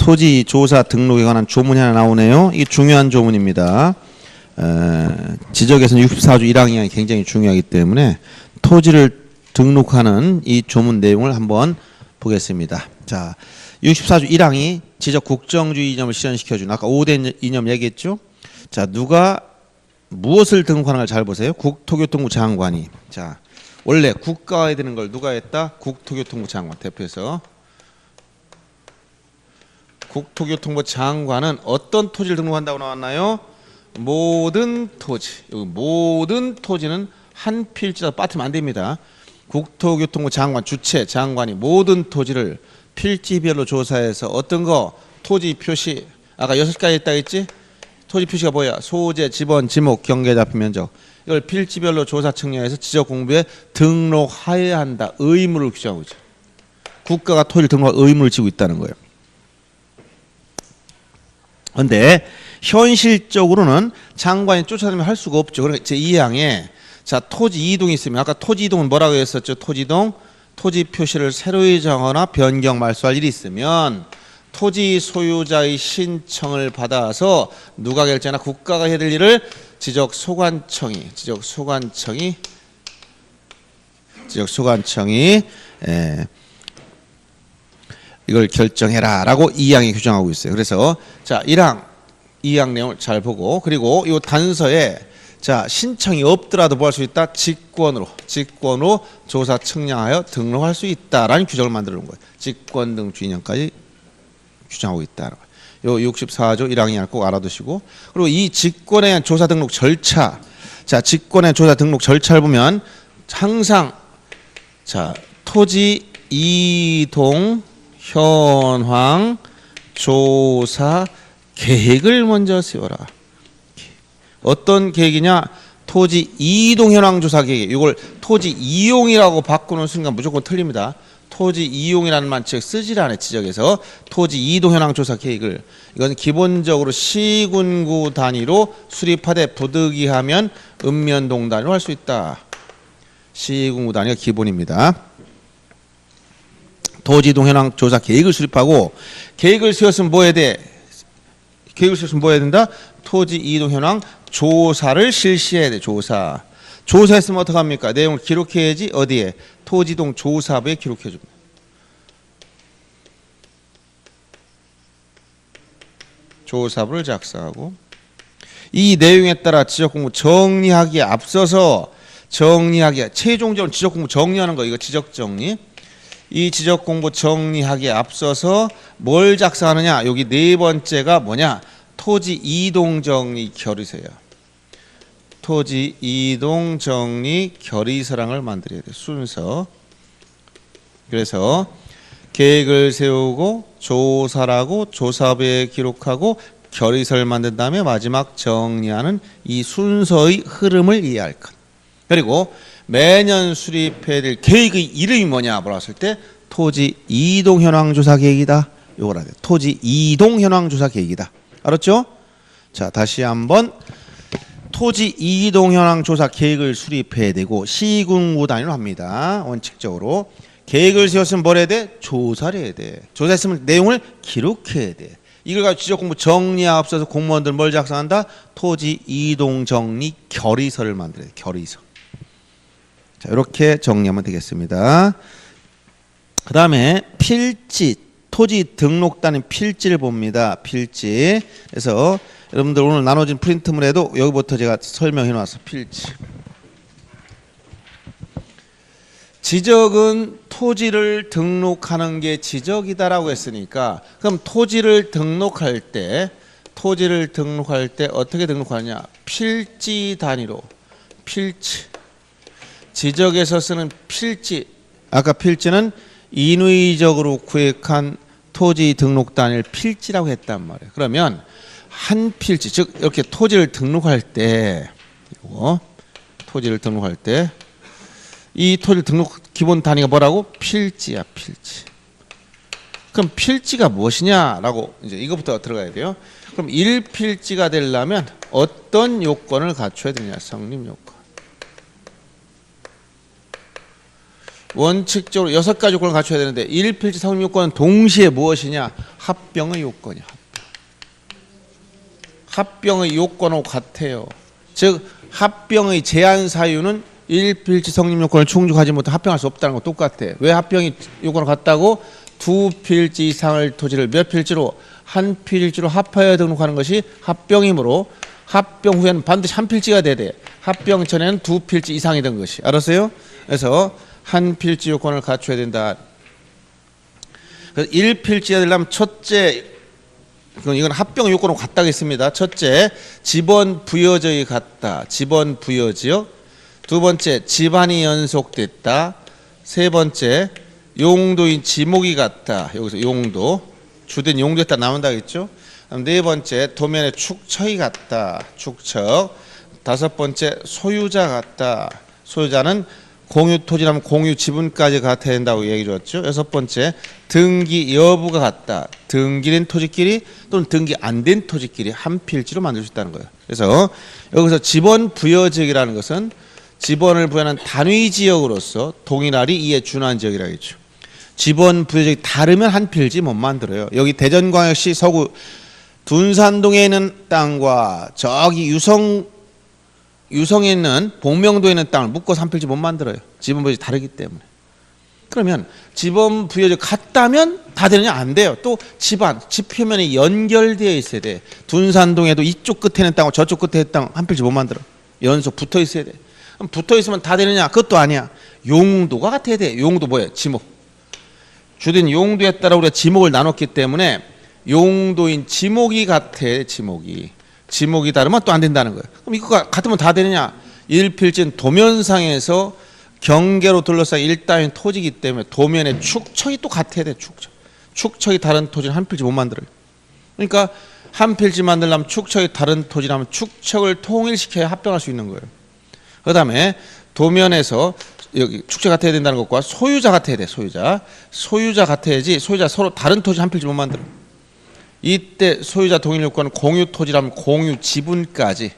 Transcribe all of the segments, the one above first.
토지 조사 등록에 관한 조문이 하나 나오네요. 이게 중요한 조문입니다. 지적에서는 64조 1항이 굉장히 중요하기 때문에 토지를 등록하는 이 조문 내용을 한번 보겠습니다. 자, 64조 1항이 지적 국정주의 이념을 실현시켜주는 아까 5대 이념 얘기했죠. 자, 누가 무엇을 등록하는 걸 잘 보세요. 국토교통부 장관이. 자, 원래 국가가 해야 되는 걸 누가 했다? 국토교통부 장관 대표해서. 국토교통부 장관은 어떤 토지를 등록한다고 나왔나요? 모든 토지. 여기 모든 토지는 한 필지라도 빠뜨리면 안 됩니다. 국토교통부 장관 주체 장관이 모든 토지를 필지별로 조사해서 어떤 거 토지 표시 아까 6가지 있다 했지? 토지 표시가 뭐야? 소재, 지번, 지목, 경계 잡힌 면적. 이걸 필지별로 조사 측량해서 지적 공부에 등록하여야 한다. 의무를 규정하고 있죠. 국가가 토지를 등록할 의무를 지고 있다는 거예요. 그런데 현실적으로는 장관이 쫓아다니면 할 수가 없죠. 그러니까 제2항에 자, 토지 이동이 있으면 아까 토지 이동은 뭐라고 했었죠? 토지 이동, 토지 표시를 새로이 정하거나 변경 말소할 일이 있으면 토지 소유자의 신청을 받아서 누가 결정하나 국가가 해야 될 일을 지적 소관청이 이걸 결정해라라고 2항이 규정하고 있어요. 그래서 자, 1항, 2항 내용을 잘 보고 그리고 이 단서에 자, 신청이 없더라도 뭐 할 수 있다? 직권으로 조사 측량하여 등록할 수 있다라는 규정을 만들어 놓은 거예요. 직권 등 주인형까지 규정하고 있다는 거예요. 요 64조 1항이 꼭 알아두시고 그리고 이 직권에 대한 조사 등록 절차 자, 직권의 조사 등록 절차를 보면 항상 자, 토지 이동 현황 조사 계획을 먼저 세워라. 어떤 계획이냐? 토지 이동 현황 조사 계획. 이걸 토지 이용이라고 바꾸는 순간 무조건 틀립니다. 토지 이용이라는 말 즉 쓰질 않아요. 지적에서 토지 이동 현황 조사 계획을 이건 기본적으로 시군구 단위로 수립하되 부득이하면 읍면동 단위로 할 수 있다. 시군구 단위가 기본입니다. 토지 이동 현황 조사 계획을 수립하고 계획을 세웠으면 뭐 해야 돼? 계획을 세웠으면 뭐 해야 된다? 토지 이동 현황 조사를 실시해야 돼. 조사했으면 어떡합니까? 내용을 기록해야지. 어디에? 토지 이동 조사부에 기록해 줍니다. 조사부를 작성하고 이 내용에 따라 지적공부 정리하기에 앞서서 최종적으로 지적공부 정리하는 거 이거 지적정리 이 지적공부 정리하기에 앞서서 뭘 작성하느냐? 여기 네 번째가 뭐냐? 토지 이동 정리 결의서야. 토지 이동 정리 결의서랑을 만들어야 돼. 순서. 그래서 계획을 세우고 조사하고 조사부에 기록하고 결의서를 만든 다음에 마지막 정리하는 이 순서의 흐름을 이해할 것. 그리고 매년 수립해야 될 계획의 이름이 뭐냐 물었을 때 토지 이동 현황 조사 계획이다. 요걸 알아야 돼. 토지 이동 현황 조사 계획이다. 알았죠? 자, 다시 한번 토지 이동 현황 조사 계획을 수립해야 되고 시군구 단위로 합니다. 원칙적으로 계획을 세웠으면 뭘 해야 돼? 조사를 해야 돼. 조사했으면 내용을 기록해야 돼. 이걸 가지고 지적공부 정리에 앞서서 공무원들 뭘 작성한다? 토지 이동 정리 결의서를 만들어야 돼. 결의서. 자, 이렇게 정리하면 되겠습니다. 그 다음에 필지, 토지 등록단의 필지를 봅니다. 필지. 그래서 여러분들 오늘 나눠진 프린트물에도 여기부터 제가 설명해 놨어. 필지. 지적은 토지를 등록하는 게 지적이다라고 했으니까 그럼 토지를 등록할 때 어떻게 등록하느냐? 필지 단위로. 필지. 지적에서 쓰는 필지. 아까 필지는 인위적으로 구획한 토지 등록 단위를 필지라고 했단 말이에요. 그러면 한 필지, 즉 이렇게 토지를 등록할 때 이 토지를 등록 기본 단위가 뭐라고? 필지야, 필지. 그럼 필지가 무엇이냐라고 이제 이것부터 들어가야 돼요. 그럼 1필지가 되려면 어떤 요건을 갖춰야 되냐? 성립 요건. 원칙적으로 6가지 요건을 갖춰야 되는데 1필지 성립 요건은 동시에 무엇이냐? 합병의 요건이야. 합병의 요건하고 같아요. 즉 합병의 제한 사유는 일필지 성립 요건을 충족하지 못해 합병할 수 없다는 거 똑같아. 왜 합병이 요건을 같다고? 두 필지 이상의 토지를 몇 필지로? 한 필지로 합하여 등록하는 것이 합병이므로 합병 후에는 반드시 한 필지가 돼야 돼. 합병 전에는 두 필지 이상이 된 것이. 알았어요? 그래서 한 필지 요건을 갖춰야 된다. 그래서 1필지가 되려면 첫째, 이건 합병 요건으로 같다고 했습니다. 첫째, 집원 부여지역이 같다. 집원 부여지역. 두 번째, 집안이 연속됐다. 세 번째, 용도인 지목이 같다. 여기서 용도, 주된 용도에다 나온다 했죠. 네 번째, 도면의 축척이 같다. 축척. 다섯 번째, 소유자 같다. 소유자는 공유 토지라면 공유 지분까지 같아야 된다고 얘기 줬죠. 여섯 번째, 등기 여부가 같다. 등기된 토지끼리 또는 등기 안 된 토지끼리 한 필지로 만들 수 있다는 거예요. 그래서 여기서 집원 부여지역이라는 것은 집원을 부여하는 단위 지역으로서 동일하리 이에 준한 지역이라고 했죠. 집원 부여지역이 다르면 한 필지 못 만들어요. 여기 대전광역시 서구 둔산동에 있는 땅과 저기 유성에 있는 복명도에 있는 땅을 묶어서 한 필지 못 만들어요. 집원 부여지역이 다르기 때문에. 그러면 집원 부여지역 같다면 다 되느냐? 안 돼요. 또 집 표면이 연결되어 있어야 돼. 둔산동에도 이쪽 끝에 있는 땅과 저쪽 끝에 있는 땅 한 필지 못 만들어. 연속 붙어 있어야 돼. 그럼 붙어 있으면 다 되느냐? 그것도 아니야. 용도가 같아야 돼. 용도 뭐예요? 지목. 주된 용도에 따라 우리가 지목을 나눴기 때문에 용도인 지목이 같아. 지목이 다르면 또 안 된다는 거예요. 그럼 이거가 같으면 다 되느냐? 일필지는 도면상에서 경계로 둘러싸인 일단인 토지이기 때문에 도면의 축척이 또 같아야 돼. 축척이 다른 토지는 한 필지 못 만들어요. 그러니까 한 필지 만들려면 축척이 다른 토지라면 축척을 통일시켜야 합병할 수 있는 거예요. 그 다음에 도면에서 여기 축척 같아야 된다는 것과 소유자 같아야 돼. 소유자 같아야지. 소유자 서로 다른 토지 한 필지 못 만들어. 이때 소유자 동일 요건은 공유 토지라면 공유 지분까지,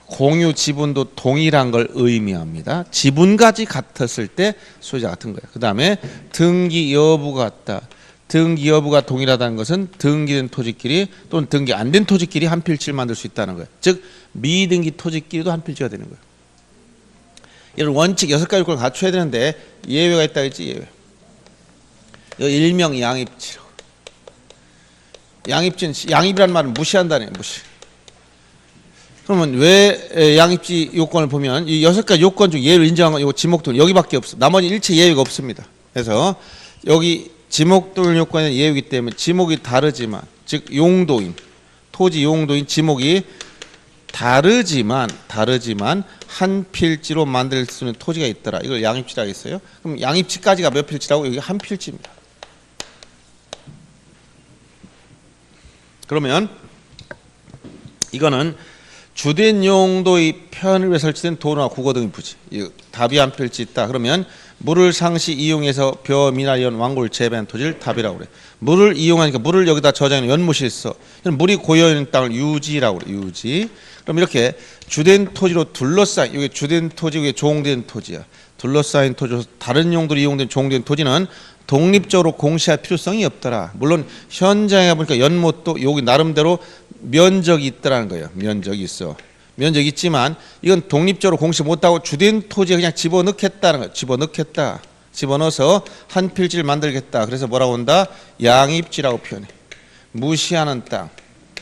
공유 지분도 동일한 걸 의미합니다. 지분까지 같았을 때 소유자 같은 거예요. 그 다음에 등기 여부가 같다. 등기 여부가 동일하다는 것은 등기된 토지끼리 또는 등기 안 된 토지끼리 한 필지를 만들 수 있다는 거예요. 즉 미등기 토지끼리도 한 필지가 되는 거예요. 이런 원칙 6가지 요건을 갖춰야 되는데 예외가 있다 했지. 예외. 여기 일명 양입지라고. 양입이라는 말은 무시한다네. 무시. 그러면 왜 양입지 요건을 보면 이 6가지 요건 중 예외를 인정한 건 이 지목도는 여기밖에 없어. 나머지 일체 예외가 없습니다. 그래서 여기 지목도일 요건은 예외이기 때문에 지목이 다르지만, 즉 용도인 토지 용도인 지목이 다르지만 한 필지로 만들 수 있는 토지가 있더라. 이걸 양입지라고 했어요. 그럼 양입지까지가 몇 필지라고? 여기 한 필지입니다. 그러면 이거는 주된 용도의 편을 위해 설치된 도로나 국어 등의 부지. 답이 한 필지 있다. 그러면 물을 상시 이용해서 벼, 미나, 연, 완골 재배한 토지를 답이라고 그래. 물을 이용하니까 물을 여기다 저장해 연못이 있어. 물이 고여있는 땅을 유지라고 그래. 유지. 그럼 이렇게 주된 토지로 둘러싸인, 이게 주된 토지, 이게 종된 토지야. 둘러싸인 토지로 다른 용도로 이용된 종된 토지는 독립적으로 공시할 필요성이 없더라. 물론 현장에 보니까 연못도 여기 나름대로 면적이 있더라는 거예요. 면적이 있어. 면적이 있지만 이건 독립적으로 공시 못하고 주된 토지에 그냥 집어넣겠다는 거예요. 집어넣어서 한 필지를 만들겠다. 그래서 뭐라고 한다? 양입지라고 표현해. 무시하는 땅.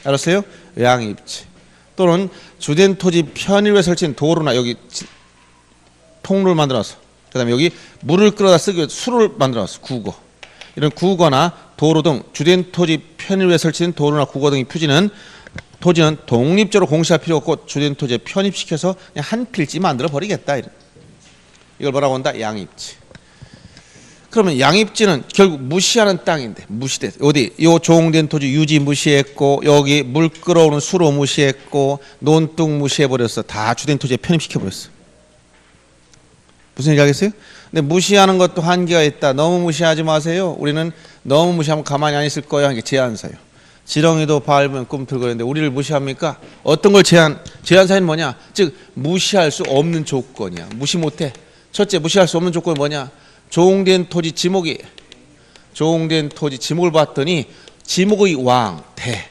알았어요? 양입지. 또는 주된 토지 편의를 설치한 도로나 여기 통로를 만들어서, 그 다음에 여기 물을 끌어다 쓰기 위해 수로를 만들어서 국어. 이런 국어나 도로 등 주된 토지 편의를 위해 설치된 도로나 국어 등의 토지는 독립적으로 공시할 필요 없고 주된 토지에 편입시켜서 그냥 한 필지 만들어 버리겠다. 이걸 뭐라고 한다? 양입지. 그러면 양입지는 결국 무시하는 땅인데, 무시돼. 어디? 요 종된 토지 유지 무시했고, 여기 물 끌어오는 수로 무시했고, 논둑 무시해버렸어. 다 주된 토지에 편입시켜버렸어. 무슨 얘기 하겠어요? 근데 무시하는 것도 한계가 있다. 너무 무시하지 마세요. 우리는 너무 무시하면 가만히 안 있을 거야. 이게 제한사유. 지렁이도 밟으면 꿈틀거리는데 우리를 무시합니까? 어떤 걸 제한사유는 뭐냐? 즉 무시할 수 없는 조건이야. 무시 못해. 첫째, 무시할 수 없는 조건이 뭐냐? 종된 토지 지목을 봤더니 지목의 왕, 대.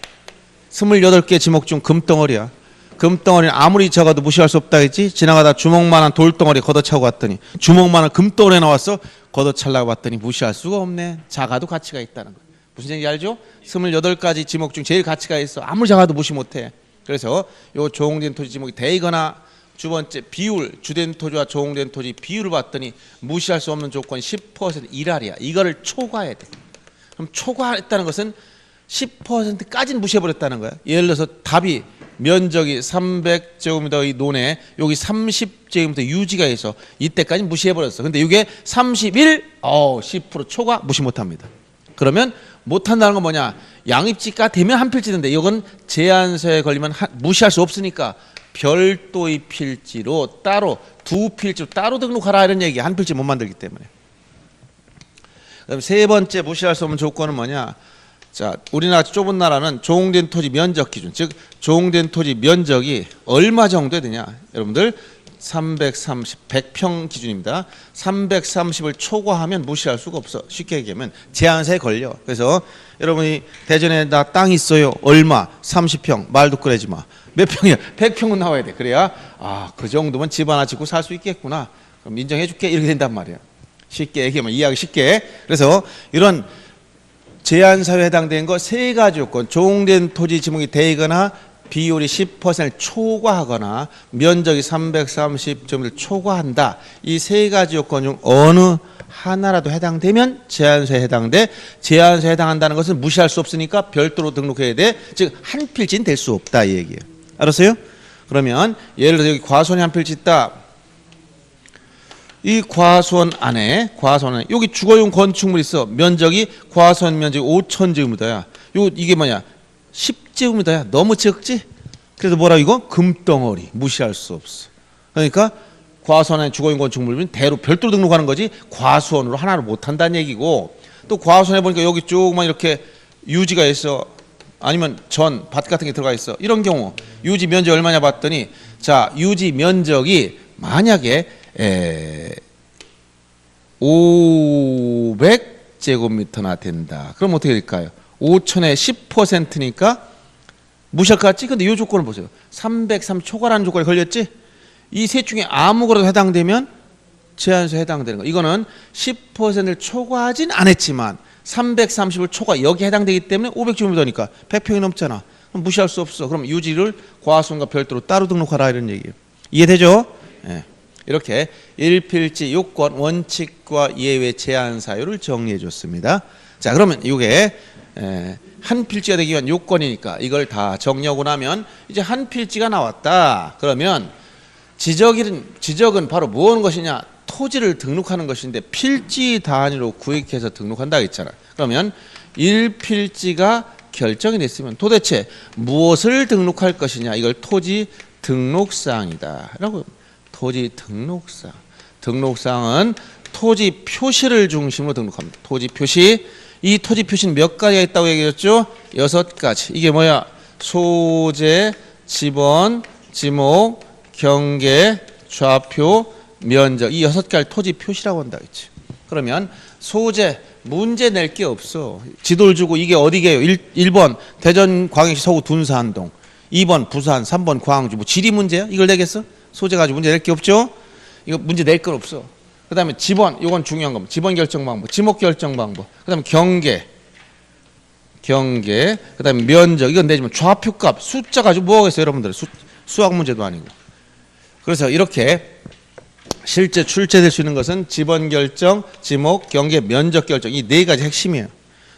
28개 지목 중 금덩어리야. 금덩어리는 아무리 적어도 무시할 수 없다 했지. 지나가다 주먹만한 돌덩어리 걷어차고 왔더니 주먹만한 금덩어리 나왔어. 걷어차려고 왔더니 무시할 수가 없네. 작아도 가치가 있다는 거야. 무슨 얘기인지 알죠? 28가지 지목 중 제일 가치가 있어. 아무리 작아도 무시 못해. 그래서 요 조공된 토지 지목이 대이거나 두 번째 비율, 주된 토지와 조공된 토지 비율을 봤더니 무시할 수 없는 조건이 10% 1할이야. 이거를 초과해야 돼. 그럼 초과했다는 것은 10%까지는 무시해버렸다는 거야. 예를 들어서 답이 면적이 300제곱미터의 논에 여기 30제곱미터 유지가 있어. 이때까지 무시해버렸어. 근데 이게 31, 10% 초과 무시 못합니다. 그러면 못한다는 건 뭐냐? 양입지가 되면 한 필지인데 이건 제한서에 걸리면 무시할 수 없으니까 별도의 필지로 따로 두 필지로 따로 등록하라 이런 얘기. 한 필지 못 만들기 때문에. 그다음 세 번째 무시할 수 없는 조건은 뭐냐? 자, 우리나라 좁은 나라는 조공된 토지 면적 기준, 즉 조공된 토지 면적이 얼마 정도 되냐? 여러분들 330, 100평 기준입니다. 330을 초과하면 무시할 수가 없어. 쉽게 얘기하면 제한서에 걸려. 그래서 여러분이 대전에 나 땅 있어요. 얼마? 30평. 말도 꺼내지 마. 몇 평이야? 100평은 나와야 돼. 그래야 그 정도면 집 하나 짓고 살 수 있겠구나. 그럼 인정해 줄게. 이렇게 된단 말이야. 쉽게 얘기하면 이해하기 쉽게. 그래서 이런 제한사유에 해당된 거 세 가지 요건, 조공된 토지 지목이 되거나 비율이 10%를 초과하거나 면적이 330점을 초과한다. 이 세 가지 요건 중 어느 하나라도 해당되면 제한서에 해당돼. 제한서에 해당한다는 것은 무시할 수 없으니까 별도로 등록해야 돼. 즉 한 필지는 될 수 없다 이 얘기예요. 알았어요? 그러면 예를 들어서 여기 과수원에 한 필지 있다. 이 과수원 안에 여기 주거용 건축물 있어. 면적이 과수원 면적이 5,000제곱미터야. 이게 뭐냐? 10제곱미터야. 너무 적지? 그래서 뭐라 이거? 금덩어리. 무시할 수 없어. 그러니까 과수원 안에 주거용 건축물은 대로 별도로 등록하는 거지 과수원으로 하나로 못 한다는 얘기고, 또 과수원에 보니까 여기 조그만 이렇게 유지가 있어. 아니면 밭 같은 게 들어가 있어. 이런 경우 유지 면적 얼마냐 봤더니, 자, 유지 면적이 만약에 500제곱미터나 된다. 그럼 어떻게 될까요? 5천에 10%니까 무시할 것 같지? 근데 이 조건을 보세요. 303 초과라는 조건이 걸렸지? 이 셋 중에 아무거라도 해당되면 제한서에 해당되는 거. 이거는 10%를 초과하진 않았지만 330을 초과, 여기 해당되기 때문에 500제곱미터니까 100평이 넘잖아. 그럼 무시할 수 없어. 그럼 유지를 과수원과 별도로 따로 등록하라 이런 얘기예요. 이해되죠? 예. 이렇게 1필지 요건, 원칙과 예외 제한 사유를 정리해 줬습니다. 자, 그러면 이게 한 필지가 되기 위한 요건이니까 이걸 다 정리하고 나면 이제 한 필지가 나왔다. 그러면 지적은 바로 무엇인 것이냐? 토지를 등록하는 것인데 필지 단위로 구획해서 등록한다 했잖아. 그러면 1필지가 결정이 됐으면 도대체 무엇을 등록할 것이냐? 이걸 토지 등록사항이다 라고. 토지 등록사항. 등록사항은 토지 표시를 중심으로 등록합니다. 토지 표시. 이 토지 표시는 몇 가지가 있다고 얘기했죠? 6가지. 이게 뭐야? 소재, 지번, 지목, 경계, 좌표, 면적. 이 6가지 토지 표시라고 한다 했지. 그러면 소재, 문제 낼 게 없어. 지도를 주고 이게 어디게요? 1번 대전 광역시 서구 둔산동, 2번 부산, 3번 광주. 뭐 지리 문제야? 이걸 내겠어? 소재 가지고 문제 낼 게 없죠? 이거 문제 낼 건 없어. 그 다음에 지번, 이건 중요한 겁니다. 지번 결정 방법, 지목 결정 방법. 그 다음에 경계, 그 다음에 면적. 이건 내지만 좌표값, 숫자 가지고 뭐 하겠어요, 여러분들? 수학 문제도 아니고. 그래서 이렇게 실제 출제될 수 있는 것은 지번 결정, 지목, 경계, 면적 결정. 이 네 가지 핵심이에요.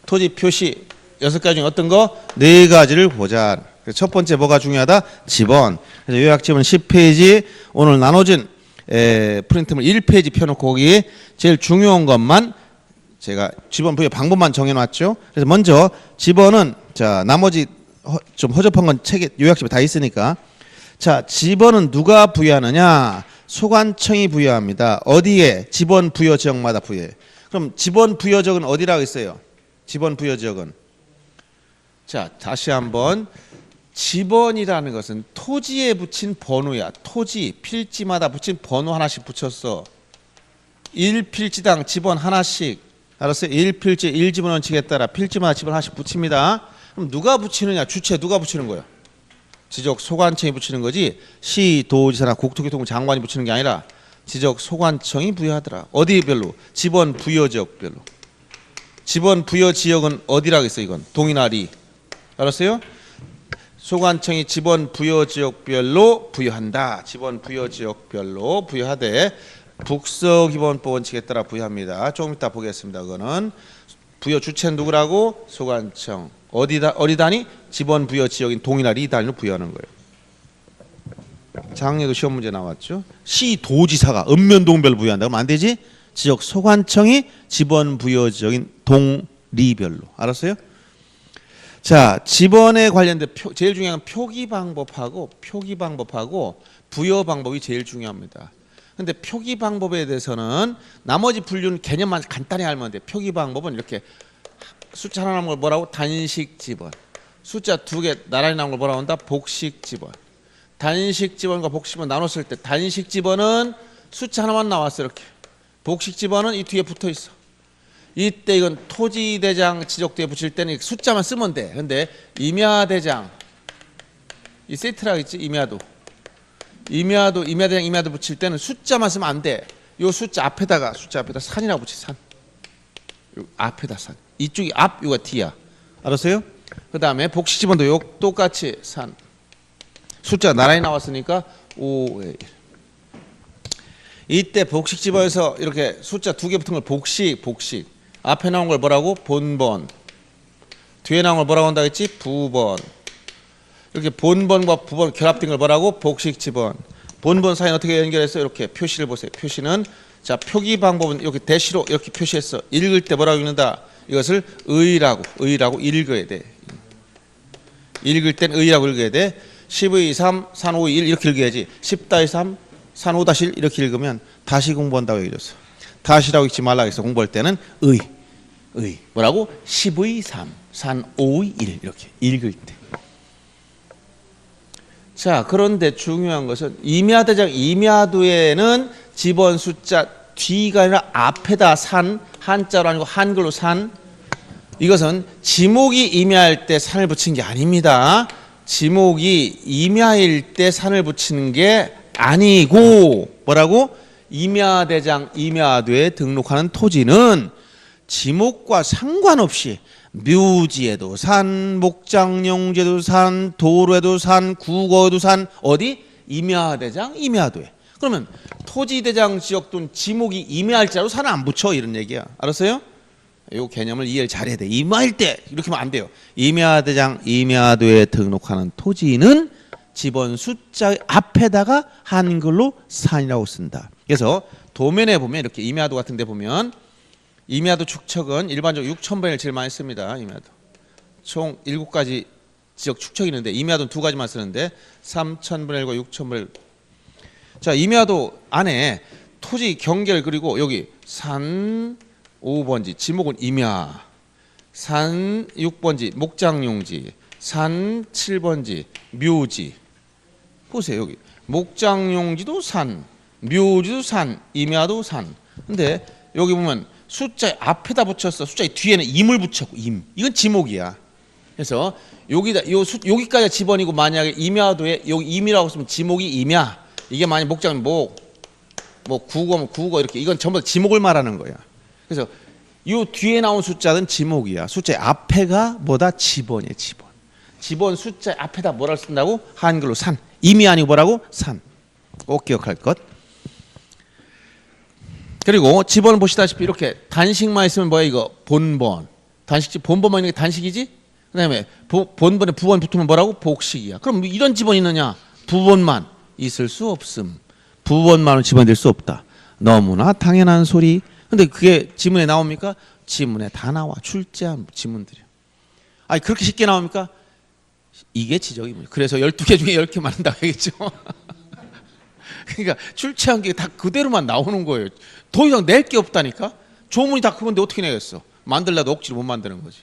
토지 표시 6가지 중에 어떤 거? 4가지를 보자. 첫 번째 뭐가 중요하다? 지번. 그래서 요약지문 10페이지 오늘 나눠진 프린트물 1페이지 펴놓고 거기 제일 중요한 것만 제가 지번 부여 방법만 정해놨죠. 그래서 먼저 지번은, 자, 나머지 좀 허접한 건 책에 요약집에 다 있으니까, 자, 지번은 누가 부여하느냐? 소관청이 부여합니다. 어디에? 지번 부여 지역마다 부여해. 그럼 지번 부여 지역은 어디라고 했어요? 지번 부여 지역은, 자, 다시 한번, 지번이라는 것은 토지에 붙인 번호야. 토지, 필지마다 붙인 번호 하나씩 붙였어. 1필지당 지번 하나씩. 알았어요? 1필지 1지분원칙에 따라 필지마다 지분 하나씩 붙입니다. 그럼 누가 붙이느냐? 주체 누가 붙이는 거예요? 지적소관청이 붙이는 거지 시도지사나 국토교통부 장관이 붙이는 게 아니라 지적소관청이 부여하더라. 어디별로? 지번 부여지역별로. 지번 부여지역은 어디라고 했어요? 이건 동이나 리. 알았어요? 소관청이 지번 부여지역별로 부여한다. 지번 부여지역별로 부여하되 북서기본법 원칙에 따라 부여합니다. 조금 이따 보겠습니다. 그거는 부여 주체는 누구라고? 소관청. 어디 단위? 지번 부여 지역인 동이나 리 단위로 부여하는 거예요. 작년에도 시험 문제 나왔죠. 시도지사가 읍면동별로 부여한다. 그러면 안 되지? 지역 소관청이 지번 부여 지역인 동, 리별로. 알았어요? 자, 지번에 관련된 제일 중요한 건 표기 방법하고 부여 방법이 제일 중요합니다. 근데 표기 방법에 대해서는 나머지 분류는 개념만 간단히 알면 돼. 표기 방법은 이렇게 숫자 하나 남은 걸 뭐라고? 단식 지번. 숫자 두 개 나란히 남은 걸 뭐라고 한다? 복식 지번. 단식 지번과 복식 지번 나눴을 때 단식 지번은 숫자 하나만 나왔어 이렇게. 복식 지번은 이 뒤에 붙어 있어. 이때 이건 토지대장 지적도에 붙일 때는 숫자만 쓰면 돼. 근데 임야대장 이 세트라고 있지? 임야대장 붙일 때는 숫자만 쓰면 안 돼. 요 숫자 앞에다 산이라고 붙여. 산. 요 앞에다 산. 이쪽이 앞, 요가 뒤야. 알았어요? 그 다음에 복식 지번도 요 똑같이 산. 숫자 나란히 나왔으니까 5의 1. 이때 복식 지번에서 이렇게 숫자 두 개 붙은 걸 복식. 앞에 나온 걸 뭐라고? 본번. 뒤에 나온 걸 뭐라고 한다고 했지? 부번. 이렇게 본번과 부번 결합된 걸 뭐라고? 복식 지번. 본번 사이는 어떻게 연결해서 이렇게 표시를 보세요. 표시는 자 표기 방법은 이렇게 대시로 이렇게 표시했어. 읽을 때 뭐라고 읽는다? 이것을 의라고 읽어야 돼. 읽을 땐 의라고 읽어야 돼. 10의 3, 산 5의 1 이렇게 읽어야지. 10-3, 산 5-1 이렇게 읽으면 다시 공부한다고 얘기했어. 다시라고 읽지 말라고 했어. 공부할 때는 의. 뭐라고? 10의 3, 산 5의 1 이렇게 읽을 때. 자, 그런데 중요한 것은 임야대장 임야도에는 지번 숫자 뒤가 아니라 앞에다 산, 한자로 아니고 한글로 산. 이것은 지목이 임야일 때 산을 붙인 게 아닙니다. 지목이 임야일 때 산을 붙이는 게 아니고 뭐라고? 임야대장 임야도에 등록하는 토지는 지목과 상관없이 묘지에도 산, 목장용지에도 산, 도로에도 산, 국어에도 산. 어디? 임야대장 임야도에. 그러면 토지대장 지역 또는 지목이 임야일 자로 산을 안 붙여 이런 얘기야. 알았어요? 이 개념을 이해를 잘해야 돼. 임야일 때 이렇게 하면 안 돼요. 임야대장 임야도에 등록하는 토지는 지번 숫자 앞에다가 한글로 산이라고 쓴다. 그래서 도면에 보면 이렇게 임야도 같은 데 보면 임야도 축척은 일반적으로 6,000번을 제일 많이 씁니다. 임야도. 총 7가지 지역 축척이 있는데 임야도는 2가지만 쓰는데 3,000분의 1과 6,000분의 1. 자, 임야도 안에 토지 경계를 그리고 여기 산 5번지 지목은 임야, 산 6번지 목장용지, 산 7번지 묘지. 보세요. 여기 목장용지도 산, 묘지도 산, 임야도 산. 근데 여기 보면 숫자 앞에다 붙였어. 숫자 뒤에는 임을 붙였고 임. 이건 지목이야. 그래서 여기까지 지번이고 만약에 임야도에 여기 임이라고 쓰면 지목이 임야. 이게 만약 목장 뭐 국어면 국어 이렇게 이건 전부 다 지목을 말하는 거야. 그래서 요 뒤에 나온 숫자는 지목이야. 숫자 앞에가 뭐다? 지번이야. 지번 숫자 앞에다 뭐라고 쓴다고? 한글로 산. 임이 아니고 뭐라고? 산. 꼭 기억할 것. 그리고 지번은 보시다시피 이렇게 단식만 있으면 뭐야 이거? 본번. 단식지 본번만 있는 게 단식이지? 그 다음에 본번에 부번 붙으면 뭐라고? 복식이야. 그럼 이런 지번이 있느냐? 부번만 있을 수 없음. 부번만은 지번이 될 수 없다. 너무나 당연한 소리. 근데 그게 지문에 나옵니까? 지문에 다 나와. 출제한 지문들이. 아니 그렇게 쉽게 나옵니까? 이게 지적이군요. 그래서 12개 중에 10개 맞는다고 하겠죠. 그러니까 출제한 게 다 그대로만 나오는 거예요. 더 이상 낼 게 없다니까. 조문이 다 그건데 어떻게 내겠어. 만들려도 억지로 못 만드는 거지.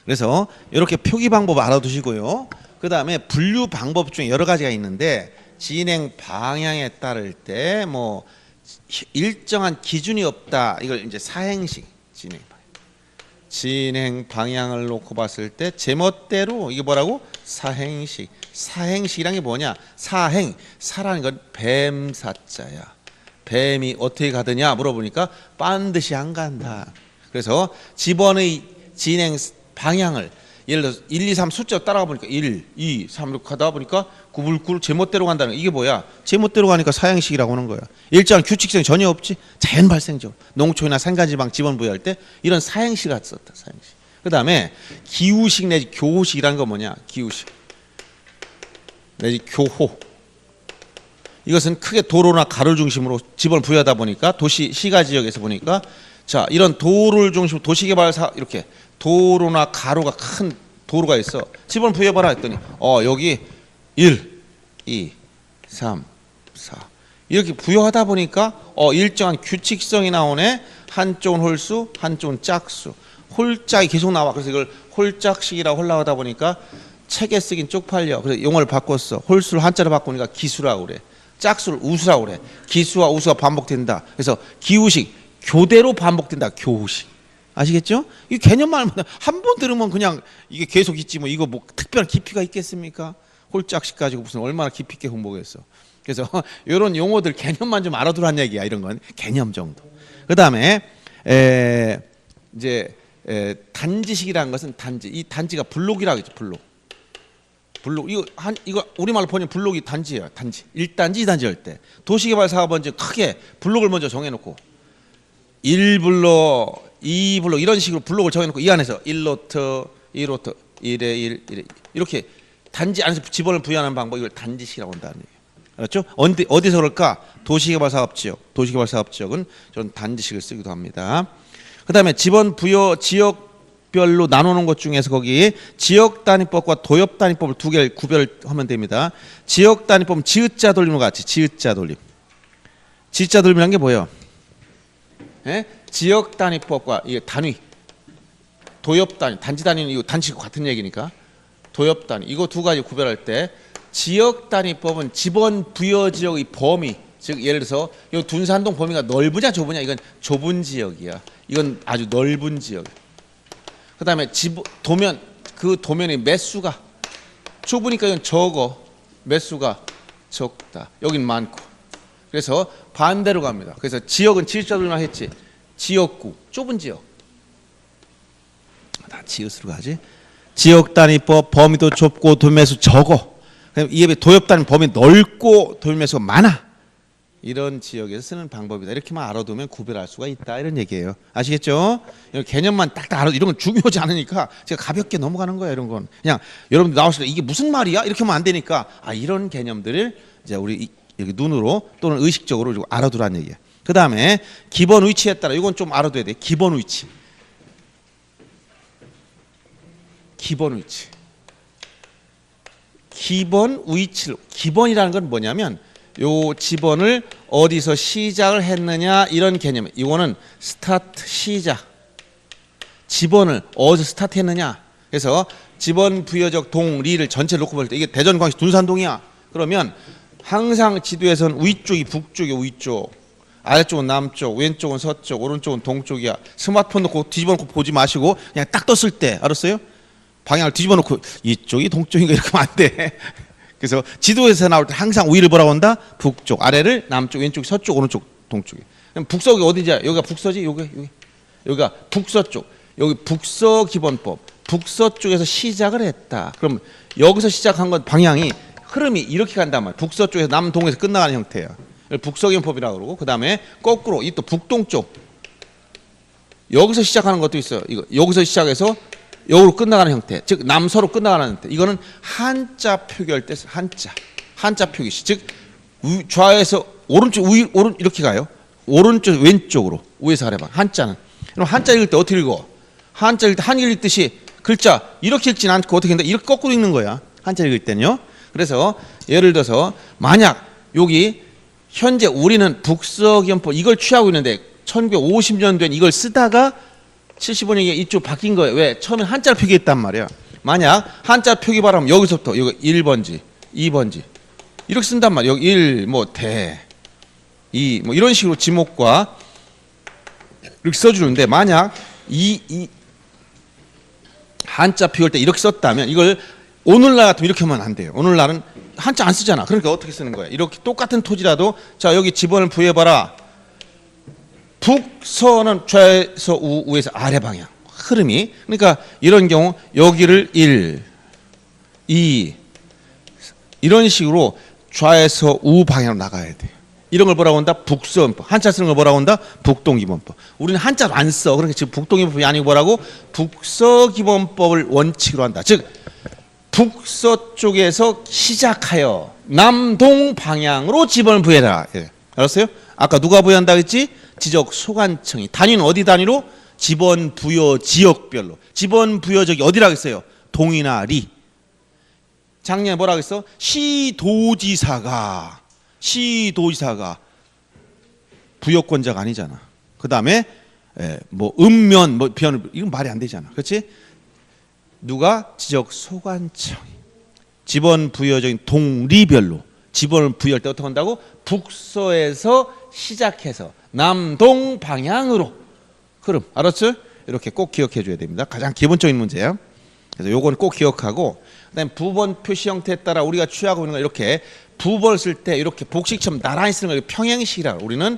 그래서 이렇게 표기 방법 알아두시고요. 그 다음에 분류 방법 중에 여러 가지가 있는데 진행 방향에 따를 때 뭐 일정한 기준이 없다. 이걸 이제 사행식 진행 방향을 놓고 봤을 때 제멋대로 이게 뭐라고? 사행식. 사행식이란 게 뭐냐? 사라는 건 뱀사자야. 뱀이 어떻게 가느냐 물어보니까 반드시 안 간다. 그래서 집원의 진행 방향을 예를 들어서 1, 2, 3 숫자 따라가 보니까 1, 2, 3 이렇게 가다 보니까 구불구불 제멋대로 간다는 거. 이게 뭐야? 제멋대로 가니까 사행식이라고 하는 거야. 일정한 규칙성이 전혀 없지. 자연 발생적. 농촌이나 산간지방 지번 부여할 때 이런 사행식을 썼다. 사행식. 그 다음에 기우식 내지 교호식이라는 건 뭐냐? 기우식 내지 교호. 이것은 크게 도로나 가를 중심으로 지번을 부여하다 보니까 도시 시가 지역에서 보니까 자 이런 도를 중심으로 도시개발사 이렇게 도로나 가로가 큰 도로가 있어. 지번 부여해봐라 했더니 여기 1, 2, 3, 4 이렇게 부여하다 보니까 일정한 규칙성이 나오네. 한쪽은 홀수, 한쪽은 짝수. 홀짝이 계속 나와. 그래서 이걸 홀짝식이라고 흘러가다 보니까 책에 쓰긴 쪽팔려. 그래서 용어를 바꿨어. 홀수를 한자로 바꾸니까 기수라고 그래. 짝수를 우수라고 그래. 기수와 우수가 반복된다. 그래서 기우식, 교대로 반복된다. 교우식. 아시겠죠? 이 개념만 한 번 들으면 그냥 이게 계속 있지 뭐 이거 뭐 특별한 깊이가 있겠습니까? 홀짝식 가지고 무슨 얼마나 깊이 있게 공부했어. 그래서 이런 용어들 개념만 좀 알아두란 얘기야. 이런 건 개념 정도. 그 다음에 이제 단지식이라는 것은 단지. 이 단지가 블록이라고 했죠. 블록 이거 우리말로 번역 블록이 단지예요. 단지 1단지 2단지 할 때 도시개발 사업은 이제 크게 블록을 먼저 정해놓고 1블록 2블록 이런 식으로 블록을 정해놓고 이 안에서 1로트 2로트 1에 1 이렇게 단지 안에서 지번을 부여하는 방법 이걸 단지식이라고 한다는 얘기예요. 그렇죠? 어디서 그럴까? 도시개발 사업지역. 도시개발 사업지역은 저는 단지식을 쓰기도 합니다. 그 다음에 지번 부여 지역별로 나누는 것 중에서 거기 지역단위법과 도엽단위법을 두 개를 구별하면 됩니다. 지역단위법은 지읒자 돌림과 같이 지읒자 돌림. 지읒자 돌림이란 게 뭐예요? 지역단위법과 이게 단위, 도엽단위, 단지단위는 이거 단지가 같은 얘기니까 도엽단위 이거 두 가지 구별할 때 지역단위법은 지번 부여 지역의 범위, 즉 예를 들어서 이 둔산동 범위가 넓으냐 좁으냐 이건 좁은 지역이야. 이건 아주 넓은 지역. 그 다음에 도면 그 도면의 매수가 좁으니까 이건 적어, 매수가 적다. 여긴 많고. 그래서 반대로 갑니다. 그래서 지역은 지읒자돌림만 했지. 지역구 좁은 지역 다 지읒으로 가지. 지역단위법 범위도 좁고 도면매수 적어. 이에 비해 도엽단위 범위 넓고 도면매수가 많아. 이런 지역에서 쓰는 방법이다. 이렇게만 알아두면 구별할 수가 있다. 이런 얘기예요. 아시겠죠? 이런 개념만 딱딱 알아도 이런 건 중요하지 않으니까 제가 가볍게 넘어가는 거예요. 이런 건 그냥 여러분들 나오실 때 이게 무슨 말이야? 이렇게 하면 안 되니까 이런 개념들을 이제 우리 여기 눈으로 또는 의식적으로 좀 알아두라는 얘기예요. 그 다음에 기본 위치에 따라 이건 좀 알아둬야 돼. 기본 위치. 기본 위치. 기본 위치를 기본이라는 건 뭐냐면 요 지번을 어디서 시작을 했느냐 이런 개념. 이거는 스타트 시작. 지번을 어디서 스타트했느냐. 그래서 지번 부여적 동리를 전체를 놓고 볼 때 이게 대전 광시 둔산동이야. 그러면 항상 지도에서는 위쪽이 북쪽이고 위쪽, 아래쪽은 남쪽, 왼쪽은 서쪽, 오른쪽은 동쪽이야. 스마트폰 놓고 뒤집어 놓고 보지 마시고 그냥 딱 떴을 때 알았어요? 방향을 뒤집어 놓고 이쪽이 동쪽인가 이렇게 하면 안 돼. 그래서 지도에서 나올 때 항상 위를 보라고 한다. 북쪽, 아래를 남쪽, 왼쪽, 서쪽, 오른쪽, 동쪽이. 그럼 북서기 어디지? 여기가 북서지? 여기가 북서쪽. 여기 북서 기본법. 북서쪽에서 시작을 했다. 그럼 여기서 시작한 건 방향이 흐름이 이렇게 간단 말이야. 북서쪽에서 남동에서 끝나가는 형태야. 북서 기본법이라고 그러고 그 다음에 거꾸로 이 또 북동쪽. 여기서 시작하는 것도 있어요. 이거 여기서 시작해서 여기로 끝나가는 형태, 즉 남서로 끝나가는 형태. 이거는 한자 표기할 때 한자 표기시. 즉 좌에서 오른쪽 오른 이렇게 가요. 오른쪽 왼쪽으로 위에서 아래 봐. 한자는. 그럼 한자 읽을 때 어떻게 읽어? 한자 읽을 때 한글 읽듯이 글자 이렇게 읽진 않고 어떻게 한다? 이렇게 거꾸로 읽는 거야. 한자 읽을 때는요. 그래서 예를 들어서 만약 여기 현재 우리는 북서기원법 이걸 취하고 있는데 1950년 된 이걸 쓰다가 75년에 이쪽 바뀐 거예요. 왜? 처음에 한자를 표기했단 말이야. 만약 한자 표기 바라면 여기서부터 여기 1번지, 2번지 이렇게 쓴단 말이야. 여기 1, 뭐 대 이 뭐 이런 식으로 지목과 이렇게 써주는데 만약 이 한자 표기할 때 이렇게 썼다면 이걸 오늘날 같으면 이렇게 하면 안 돼요. 오늘날은 한자 안 쓰잖아. 그러니까 어떻게 쓰는 거야? 이렇게 똑같은 토지라도 자 여기 지번을 부여해봐라. 북서는 좌에서 우에서 아래 방향 흐름이. 그러니까 이런 경우 여기를 1, 2 이런 식으로 좌에서 우 방향으로 나가야 돼. 이런 걸 뭐라고 한다? 북서기본법. 한자 쓰는 걸 뭐라고 한다? 북동기본법. 우리는 한자를 안 써. 그러니까 지금 북동기본법이 아니고 뭐라고? 북서기본법을 원칙으로 한다. 즉 북서쪽에서 시작하여 남동 방향으로 지번을 부여해라. 예. 알았어요? 아까 누가 부여한다 했지? 지적 소관청이. 단위는 어디 단위로? 지번 부여 지역별로. 지번 부여적이 어디라고 했어요? 동이나 리. 작년에 뭐라고 했어? 시도지사가 부여권자가 아니잖아. 그 다음에 뭐 읍면 뭐 비언 이건 말이 안 되잖아. 그렇지? 누가? 지적 소관청이. 지번 부여적인 동리별로 지번을 부여할 때 어떻게 한다고? 북서에서 시작해서 남동 방향으로 흐름. 알았죠? 이렇게 꼭 기억해 줘야 됩니다. 가장 기본적인 문제예요. 그래서 요건 꼭 기억하고 그다음에 부번 표시 형태에 따라 우리가 취하고 있는 거 이렇게 부번을 쓸 때 이렇게 복식처럼 나란히 쓰는 거 평행식이라고. 우리는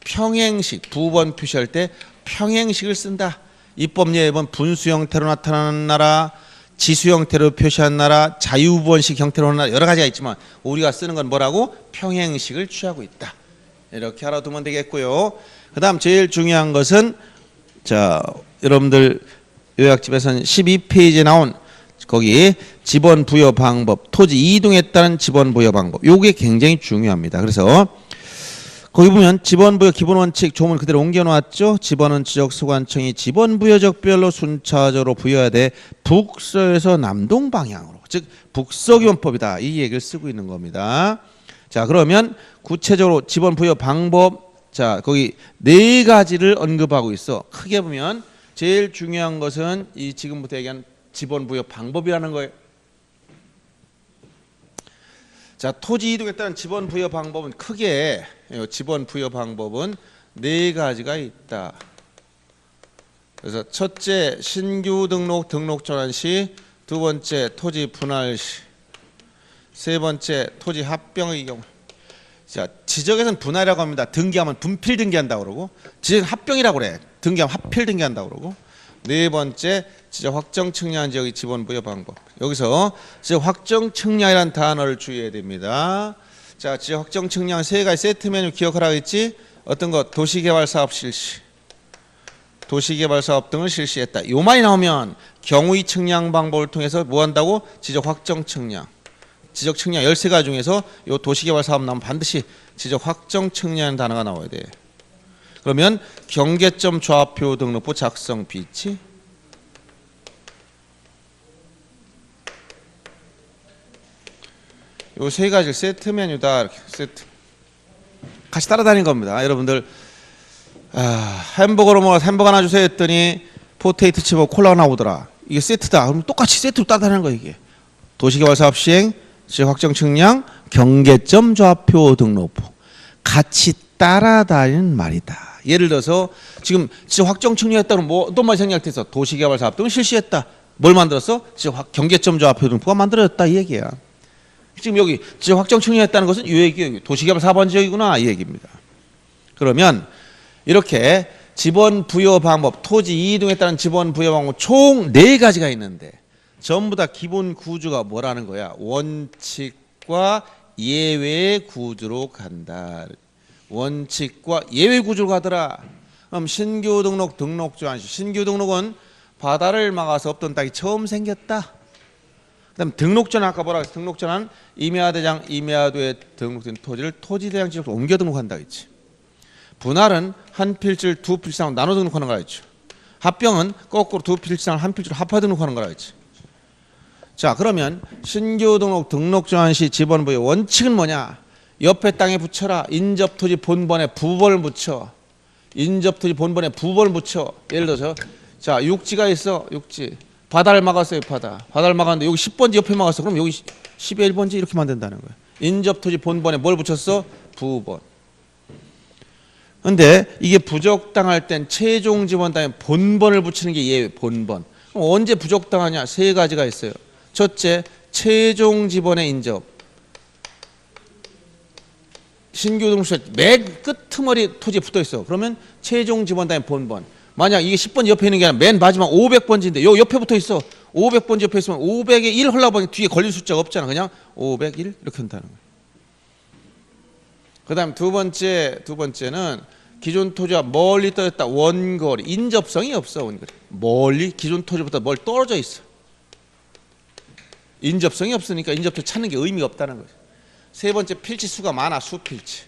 평행식 부번 표시할 때 평행식을 쓴다. 입법 예번 분수 형태로 나타나는 나라, 지수 형태로 표시한 나라, 자유번식 형태로 하는 나라 여러 가지가 있지만 우리가 쓰는 건 뭐라고? 평행식을 취하고 있다. 이렇게 알아두면 되겠고요. 그다음 제일 중요한 것은 자 여러분들 요약집에서는 12페이지에 나온 거기 지번 부여 방법, 토지 이동에 따른 지번 부여 방법. 요게 굉장히 중요합니다. 그래서 거기 보면 지번 부여 기본 원칙 조문 그대로 옮겨 놓았죠. 지번은 지적 소관청이 지번 부여적별로 순차적으로 부여해야 돼. 북서에서 남동 방향으로. 즉 북서기본법이다. 이 얘기를 쓰고 있는 겁니다. 자, 그러면 구체적으로 지번 부여 방법 자, 거기 네 가지를 언급하고 있어. 크게 보면 제일 중요한 것은 이 지금부터 얘기한 지번 부여 방법이라는 거예요. 자, 토지 이동에 따른 지번 부여 방법은 크게 지번 부여 방법은 네 가지가 있다. 그래서 첫째 신규 등록 전환 시, 두 번째 토지 분할 시, 세 번째 토지 합병의 경우. 자, 지적에서는 분할이라고 합니다. 등기하면 분필 등기한다고 그러고, 지적 합병이라고 그래. 등기하면 합필 등기한다고 그러고. 네 번째 지적 확정 측량 지역의 지번 부여 방법. 여기서 지적 확정 측량이라는 단어를 주의해야 됩니다. 자, 지적 확정 측량 세 가지 세트 메뉴 기억하라고 했지? 어떤 것? 도시개발 사업 실시, 도시개발 사업 등을 실시했다. 요만이 나오면 경우의 측량 방법을 통해서 뭐 한다고? 지적 확정 측량. 지적 측량 13가지 중에서 요 도시개발 사업 나오면 반드시 지적 확정 측량이라는 단어가 나와야 돼. 그러면 경계점 좌표 등록부 작성 비치, 요 세 가지 세트 메뉴다. 이렇게 세트 같이 따라다니는 겁니다. 여러분들 햄버거로 뭐 햄버거 하나 주세요 했더니 포테이토 칩하고 콜라가 나오더라. 이게 세트다. 그럼 똑같이 세트로 따라다니는 거예요. 이게 도시개발 사업 시행, 지적 확정 측량, 경계점 좌표 등록부 같이 따라다니는 말이다. 예를 들어서 지금 지적 확정 측량했다면 뭐 어떤 말이 생략돼서 도시개발 사업 등을 실시했다. 뭘 만들었어? 지적 경계점 좌표 등록부가 만들어졌다 이 얘기야. 지금 여기 지적 확정 측량했다는 것은 이 얘기예요. 도시개발 4번 지역이구나 이 얘기입니다. 그러면 이렇게 지번 부여 방법, 토지 이동에 따른 지번 부여 방법 총 4가지가 있는데 전부 다 기본 구조가 뭐라는 거야? 원칙과 예외 구조로 간다. 원칙과 예외 구조로 가더라. 그럼 신규 등록 등록조항. 신규 등록은 바다를 막아서 없던 땅이 처음 생겼다. 그다음 등록전 아까 뭐라 그랬어? 등록전은 임야대장 임야도에 등록된 토지를 토지대장 지역으로 옮겨 등록한다 했지. 분할은 한 필지를 두 필지상으로 나눠 등록하는 거라 했죠. 합병은 거꾸로 두 필지상을 한 필지로 합하 등록하는 거라 했지. 자, 그러면 신규 등록 등록전환 시 지번 부여 원칙은 뭐냐? 옆에 땅에 붙여라. 인접토지 본번에 부번을 붙여. 인접토지 본번에 부번을 붙여. 예를 들어서 자, 육지가 있어. 육지. 바다를 막았어요. 바다를 막았는데 여기 10번지 옆에 막았어. 그럼 여기 11번지 이렇게 만든다는 거예요. 인접토지 본번에 뭘 붙였어? 부번. 근데 이게 부적당할 땐 최종 지번 다음에 본번을 붙이는 게 예외. 본번. 그럼 언제 부적당하냐? 세 가지가 있어요. 첫째, 최종 지번의 인접. 신규 등록서 맨 끄트머리 토지에 붙어 있어. 그러면 최종 지번 다음에 본번. 만약 이게 10번지 옆에 있는 게 아니라 맨 마지막 500번지인데 요 옆에 붙어 있어. 500번지 옆에 있으면 500에 1 하려고 보니 뒤에 걸린 숫자가 없잖아. 그냥 501 이렇게 한다는 거예요. 그 다음 두 번째는 기존 토지와 멀리 떨어졌다. 원거리. 인접성이 없어. 원거리. 멀리 기존 토지보다 멀리 떨어져 있어. 인접성이 없으니까 인접토 찾는 게 의미가 없다는 거죠. 세 번째, 필지 수가 많아. 수필지.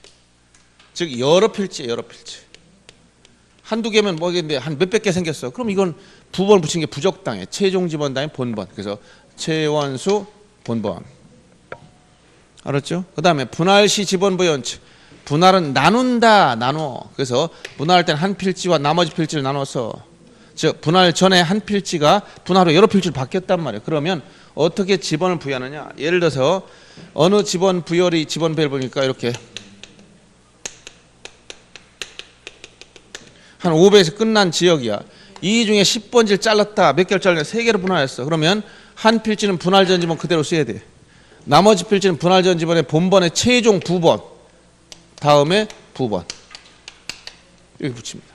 즉 여러 필지. 한두 개면 뭐겠는데 한 몇백 개 생겼어. 그럼 이건 부번 붙이는 게 부적당해. 최종 지번 다음에 본번. 그래서 최원수 본번. 알았죠? 그 다음에 분할시 지번부 연칙. 분할은 나눈다. 나눠. 그래서 분할할 때는 한 필지와 나머지 필지를 나눠서, 즉 분할 전에 한 필지가 분할 후 여러 필지로 바뀌었단 말이에요. 그러면 어떻게 지번을 부여하느냐? 예를 들어서 어느 지번 부여리 지번 배를 보니까 이렇게 한 500에서 끝난 지역이야. 이 중에 10번지를 잘랐다. 몇 개를 잘랐냐? 3개로 분할했어. 그러면 한 필지는 분할 전 지번 그대로 써야 돼. 나머지 필지는 분할 전 지번의 본번의 최종 부번 다음에 부번 이렇게 붙입니다.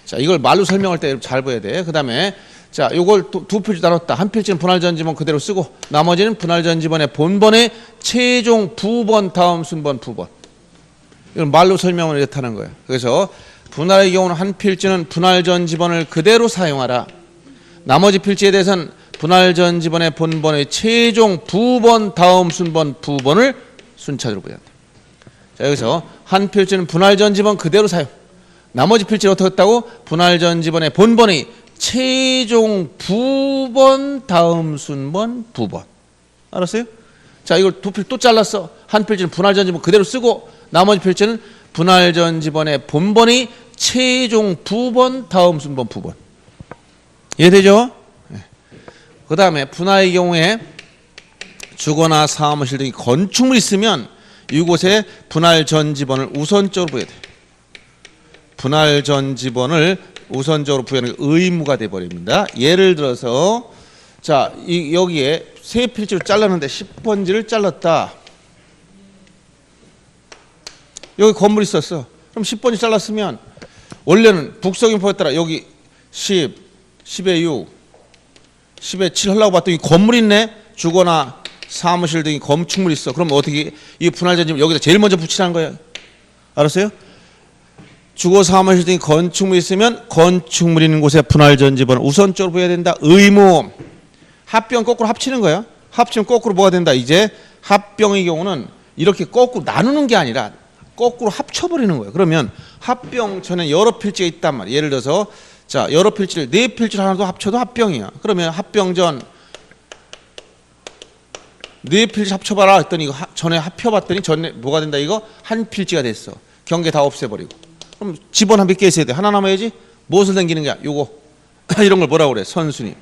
자, 이걸 말로 설명할 때 잘 봐야 돼. 그 다음에 자, 요걸 두 필지 나눴다. 한 필지는 분할 전 지번 그대로 쓰고 나머지는 분할 전 지번의 본번의 최종 부번 다음 순번 부번. 이걸 말로 설명을 이렇다는 거예요. 그래서 분할의 경우는 한 필지는 분할 전 지번을 그대로 사용하라. 나머지 필지에 대해서는 분할 전 지번의 본번의 최종 부번 다음 순번 부번을 순차적으로 부여한다. 자, 여기서 한 필지는 분할 전 지번 그대로 사용. 나머지 필지를 어떻게 했다고? 분할 전 지번의 본번의 최종 부번 다음 순번 부번. 알았어요? 자, 이걸 두 필지 또 잘랐어. 한 필지는 분할 전 지번 그대로 쓰고 나머지 필지는 분할 전 지번의 본번의 최종 부번 다음 순번 부번. 이해되죠? 네. 그 다음에 분할의 경우에 주거나 사무실 등이 건축물이 있으면 이곳에 분할 전 지번을 우선적으로 부여해야 돼. 분할 전 지번을 우선적으로 부여하는 게 의무가 돼버립니다. 예를 들어서 자, 여기에 세 필지로 잘랐는데 10번지를 잘랐다. 여기 건물이 있었어. 그럼 10번지 잘랐으면 원래는 북서인포에 따라 여기 10, 10에 6, 10에 7 하려고 봤더니 건물이 있네. 주거나 사무실 등이 건축물이 있어. 그럼 어떻게 이 분할 전 지번 여기다 제일 먼저 붙이라는 거예요. 알았어요? 주거 사무실 등이 건축물이 있으면 건축물이 있는 곳에 분할 전 지번을 우선적으로 부여해야 된다. 의무. 합병 거꾸로 합치는 거야. 합치면 거꾸로 뭐가 된다. 이제 합병의 경우는 이렇게 거꾸로 나누는 게 아니라 거꾸로 합쳐버리는 거예요. 그러면 합병 전에 여러 필지가 있단 말이에요. 예를 들어서 자, 여러 필지를 네 필지를 하나도 합쳐도 합병이야. 그러면 합병 전 네 필지 합쳐봐라 했더니 이거 전에 합혀봤더니 전에 뭐가 된다. 이거 한 필지가 됐어. 경계 다 없애버리고. 그럼 지번 한 몇 개 있어야 돼. 하나 남아야지. 무엇을 당기는 거야? 요거 이런 걸 뭐라고 그래? 선순위.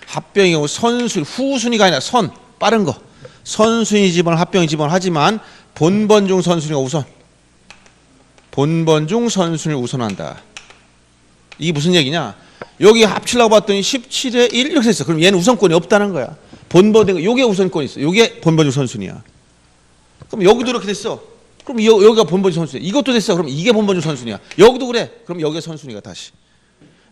합병의 경우 선순위, 후순위가 아니라 선, 빠른 거. 선순위 지번, 합병의 지번 하지만 본번 중 선순위가 우선. 본번 중 선순위를 우선한다. 이게 무슨 얘기냐? 여기 합치려고 봤더니 17에 1 이렇게 됐어. 그럼 얘는 우선권이 없다는 거야. 본번 된 거, 요게 우선권이 있어. 요게 본번 중 선순위야. 그럼 여기도 이렇게 됐어. 그럼 여기가 본번 중 선순위. 이것도 됐어. 그럼 이게 본번 중 선순위야. 여기도 그래. 그럼 여기가 선순위가 다시.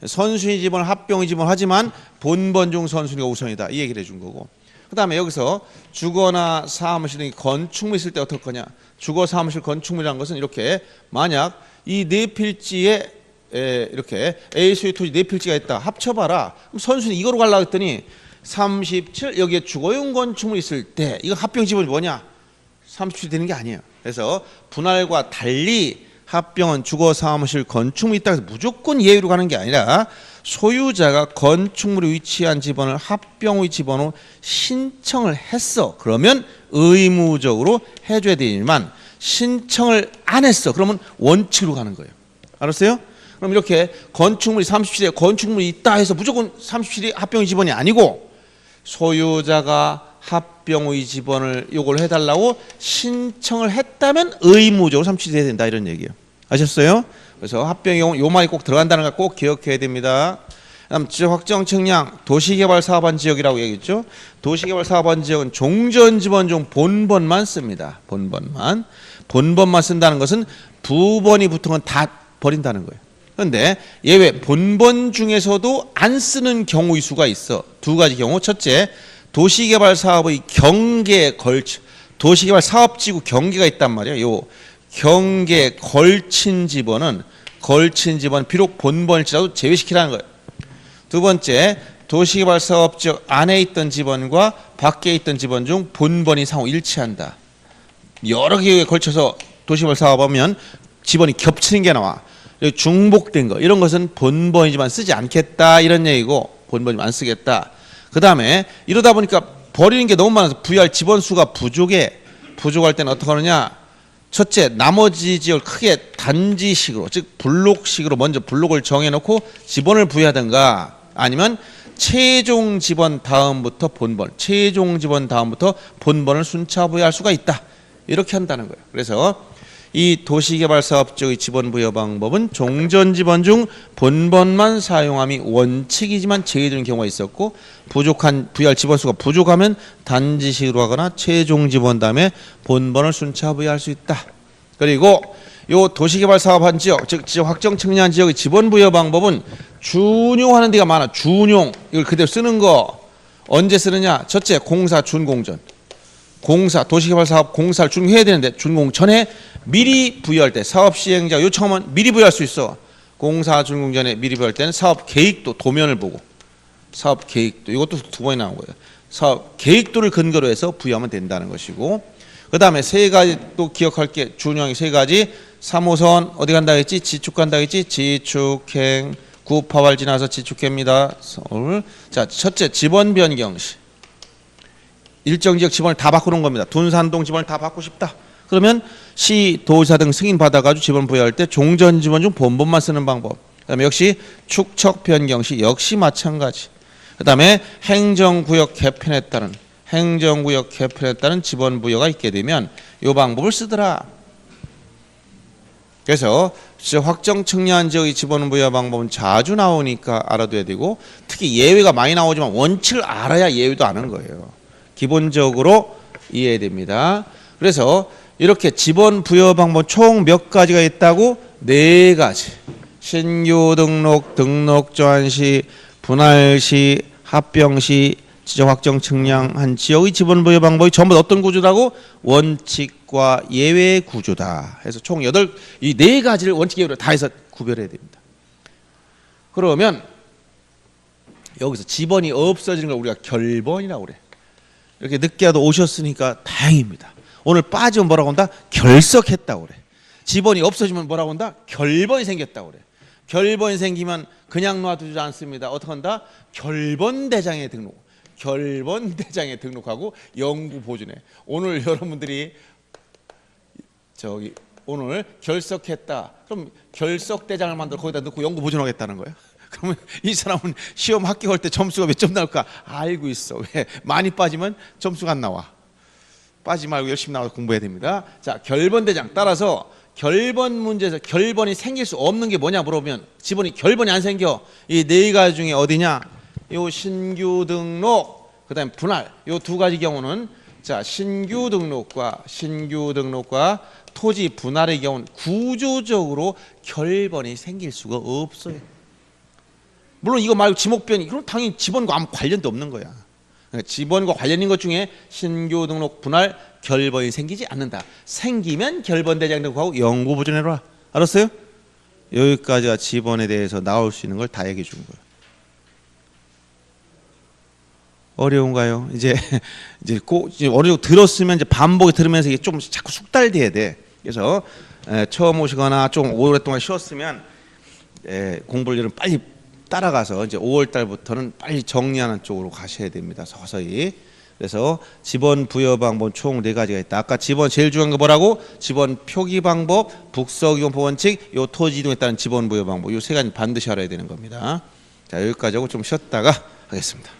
선순위 지번, 합병의 지번 하지만 본번 중 선순위가 우선이다. 이 얘기를 해준 거고. 그 다음에 여기서 주거나 사무실 등이 건축물 있을 때 어떨 거냐. 주거 사무실 건축물이라는 것은 이렇게 만약 이 네 필지에 이렇게 A 소유 토지 네 필지가 있다. 합쳐봐라. 그럼 선순위 이거로 가려고 했더니 37 여기에 주거용 건축물이 있을 때 이거 합병 지번이 뭐냐. 37이 되는 게 아니에요. 그래서 분할과 달리 합병은 주거 사무실 건축물이 있다 해서 무조건 예외로 가는 게 아니라 소유자가 건축물에 위치한 지번을 합병의 지번으로 신청을 했어. 그러면 의무적으로 해줘야 되지만 신청을 안 했어. 그러면 원칙으로 가는 거예요. 알았어요? 그럼 이렇게 건축물이 37에 건축물이 있다 해서 무조건 37이 합병의 지번이 아니고 소유자가 합병의 지번을 요걸 해달라고 신청을 했다면 의무적으로 삼취돼야 된다 이런 얘기예요. 아셨어요? 그래서 합병의 경우 요 말이 꼭 들어간다는 걸 꼭 기억해야 됩니다. 그다음 지적 확정 측량 도시개발 사업한 지역이라고 얘기했죠. 도시개발 사업한 지역은 종전 지번 중 본번만 씁니다. 본번만 쓴다는 것은 부번이 붙은 건 다 버린다는 거예요. 그런데 예외 본번 중에서도 안 쓰는 경우의 수가 있어. 두 가지 경우. 첫째, 도시개발 사업의 경계에 걸쳐 도시개발 사업지구 경계가 있단 말이에요. 요 경계에 걸친 지번은 비록 본번일지라도 제외시키라는 거예요. 두 번째, 도시개발 사업지역 안에 있던 지번과 밖에 있던 지번 중 본번이 상호 일치한다. 여러 개에 걸쳐서 도시개발 사업하면 지번이 겹치는 게 나와. 중복된 거 이런 것은 본번이지만 쓰지 않겠다 이런 얘기고 본번이지만 안 쓰겠다. 그 다음에 이러다 보니까 버리는 게 너무 많아서 부여할 지번 수가 부족할 때는 어떻게 하느냐. 첫째, 나머지 지역을 크게 단지식으로 즉 블록식으로 먼저 블록을 정해놓고 지번을 부여하든가 아니면 최종 지번 다음부터 본번을 순차 부여할 수가 있다. 이렇게 한다는 거예요. 그래서 이 도시개발사업지역의 지번 부여 방법은 종전 지번 중 본번만 사용함이 원칙이지만 제외되는 경우가 있었고 부여할 지번 수가 부족하면 단지식으로 하거나 최종 지번 다음에 본번을 순차 부여할 수 있다. 그리고 요 도시개발 사업한 지역 즉 지역 확정 측량 지역의 지번 부여 방법은 준용하는 데가 많아. 준용 이걸 그대로 쓰는 거 언제 쓰느냐? 첫째, 공사 준공전. 도시개발 사업 공사를 준공해야 되는데 준공 전에 미리 부여할 때 사업 시행자 요청하면 미리 부여할 수 있어. 공사 준공 전에 미리 부여할 때는 사업 계획도 도면을 보고 사업 계획도 이것도 두 번이 나온 거예요. 사업 계획도를 근거로 해서 부여하면 된다는 것이고 그 다음에 세 가지 또 기억할 게 준용이 세 가지 3호선 어디 간다 했지? 지축 간다 했지? 지축행 구파발 지나서 지축행입니다. 서울. 자, 첫째 지번 변경 시 일정 지역 지번을 다 바꾸는 겁니다. 둔산동 지번을 다 바꾸고 싶다. 그러면 시, 도지사 등 승인 받아가지고 지번 부여할 때 종전 지번 중 본번만 쓰는 방법. 그다음에 역시 축척 변경 시 역시 마찬가지. 그다음에 행정구역 개편에 따른 지번 부여가 있게 되면 이 방법을 쓰더라. 그래서 확정 측량 지역의 지번 부여 방법은 자주 나오니까 알아둬야 되고 특히 예외가 많이 나오지만 원칙을 알아야 예외도 아는 거예요. 기본적으로 이해해야 됩니다. 그래서 이렇게 지번 부여 방법 총 몇 가지가 있다고? 4가지. 신규 등록 조한시, 분할시, 합병시, 지적 확정 측량한 지역의 지번 부여 방법이 전부 어떤 구조라고? 원칙과 예외 구조다. 해서 총 이 4가지를 원칙 예외로 다 해서 구별해야 됩니다. 그러면 여기서 지번이 없어지는 걸 우리가 결번이라고 그래. 이렇게 늦게라도 오셨으니까 다행입니다. 오늘 빠지면 뭐라고 한다? 결석했다고 그래. 지번이 없어지면 뭐라고 한다? 결번이 생겼다고 그래. 결번이 생기면 그냥 놔두지 않습니다. 어떻게 한다? 결번대장에 등록하고 영구 보존해. 오늘 여러분들이 오늘 결석했다. 그럼 결석대장을 만들어 거기다 넣고 영구 보존하겠다는 거예요. 그러면 이 사람은 시험 합격할 때 점수가 몇 점 나올까 알고 있어. 왜? 많이 빠지면 점수가 안 나와. 빠지지 말고 열심히 나와서 공부해야 됩니다. 자, 결번대장. 따라서 결번 문제에서 결번이 생길 수 없는 게 뭐냐 물어보면 지번이 결번이 안 생겨. 이 4가지 중에 어디냐? 요 신규 등록, 그다음에 분할. 요 2가지 경우는 자, 신규 등록과 토지 분할의 경우는 구조적으로 결번이 생길 수가 없어요. 물론 이거 말고 지목변이 그럼 당연히 지번과 아무 관련도 없는 거야. 지번과 관련인 것 중에 신규 등록 분할 결번이 생기지 않는다. 생기면 결번대장 등록하고 영구 보존해라. 알았어요? 여기까지가 지번에 대해서 나올 수 있는 걸 다 얘기해 준 거예요. 어려운가요? 이제 어느 정도 들었으면 이제 반복에 들으면서 이게 좀 자꾸 숙달돼야 돼. 그래서 처음 오시거나 좀 오랫동안 쉬었으면 공부를 좀 빨리 따라가서 이제 5월 달부터는 빨리 정리하는 쪽으로 가셔야 됩니다. 서서히. 그래서 지번 부여 방법 총 4가지가 있다. 아까 지번 제일 중요한 거 뭐라고? 지번 표기 방법, 북서기본법 원칙, 요 토지 이동에 따른 지번 부여 방법. 요 3가지 반드시 알아야 되는 겁니다. 자, 여기까지 하고 좀 쉬었다가 하겠습니다.